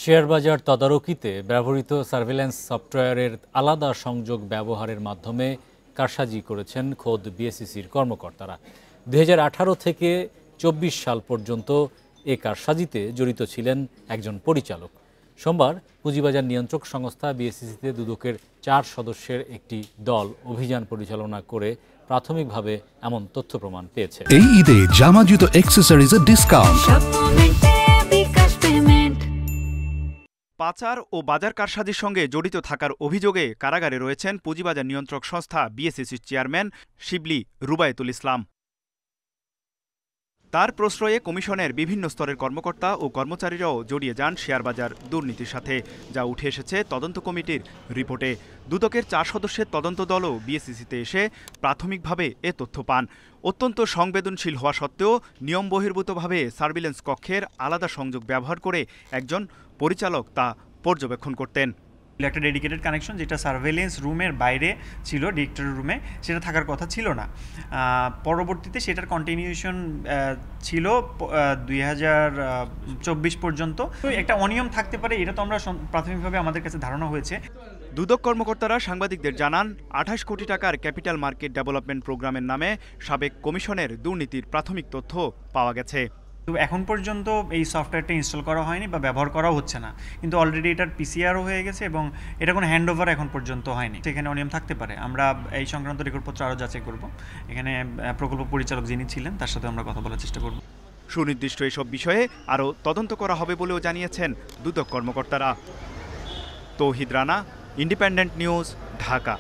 শেয়ারবাজার তদারকিতে ব্যবহৃত সার্ভেইলেন্স সফটওয়্যারের আলাদা সংযোগ ব্যবহারের মাধ্যমে কারসাজি করেছেন খোদ বিএসইসির কর্মকর্তারা। 2018 থেকে 24 সাল পর্যন্ত এ কারসাজিতে জড়িত ছিলেন একজন পরিচালক। সোমবার পুঁজিবাজার নিয়ন্ত্রক সংস্থা বিএসইসিতে দুদকের 4 সদস্যের একটি দল অভিযান পরিচালনা করে প্রাথমিকভাবে এমন তথ্য প্রমাণ পেয়েছে। এই ঈদে জামা জুতো অ্যাক্সেসরিজের ডিসকাউন্ট। পাচার ও বাজার কারসাজির সঙ্গে জড়িত থাকার অভিযোগে কারাগারে রয়েছেন পুঁজিবাজার নিয়ন্ত্রক সংস্থা বিএসইসির চেয়ারম্যান শিবলি রুবায়েতুল ইসলাম। তার প্রশ্রয়ে কমিশনের বিভিন্ন স্তরের কর্মকর্তা ও কর্মচারীরাও জড়িয়ে যান শেয়ারবাজার দুর্নীতির সাথে, যা উঠে এসেছে তদন্ত কমিটির রিপোর্টে। দুদকের 4 সদস্যের তদন্ত দলও বিএসইসিতে এসে প্রাথমিকভাবে এ তথ্য পান। অত্যন্ত সংবেদনশীল হওয়া সত্ত্বেও নিয়ম বহির্ভূতভাবে সার্ভিলেন্স কক্ষের আলাদা সংযোগ ব্যবহার করে একজন পরিচালক তা পর্যবেক্ষণ করতেন। একটা ডেডিকেটেড কানেকশন যেটা সার্ভেইলেন্স রুমের বাইরে ছিল, ডিরেক্টরের রুমে, সেটা থাকার কথা ছিল না। পরবর্তীতে সেটার কন্টিনিউশন ছিল 2024 পর্যন্ত। একটা অনিয়ম থাকতে পারে, এটা তো আমরা প্রাথমিকভাবে আমাদের কাছে ধারণা হয়েছে। দুদক কর্মকর্তারা সাংবাদিকদের জানান, 28 কোটি টাকার ক্যাপিটাল মার্কেট ডেভেলপমেন্ট প্রোগ্রামের নামে সাবেক কমিশনের দুর্নীতির প্রাথমিক তথ্য পাওয়া গেছে। এখন পর্যন্ত এই সফটওয়্যারটা ইনস্টল করা হয়নি বা ব্যবহার করাও হচ্ছে না, কিন্তু অলরেডি এটার পিসিআরও হয়ে গেছে এবং এটা কোনো হ্যান্ডওভার এখন পর্যন্ত হয়নি। সেখানে অনিয়ম থাকতে পারে, আমরা এই সংক্রান্ত রেকর্ডপত্র আরও যাচাই করব। এখানে প্রকল্প পরিচালক যিনি ছিলেন তার সাথে আমরা কথা বলার চেষ্টা করব। সুনির্দিষ্ট এসব বিষয়ে আরও তদন্ত করা হবে বলেও জানিয়েছেন দুদক কর্মকর্তারা। তৌহিদ রানা, ইন্ডিপেন্ডেন্ট নিউজ, ঢাকা।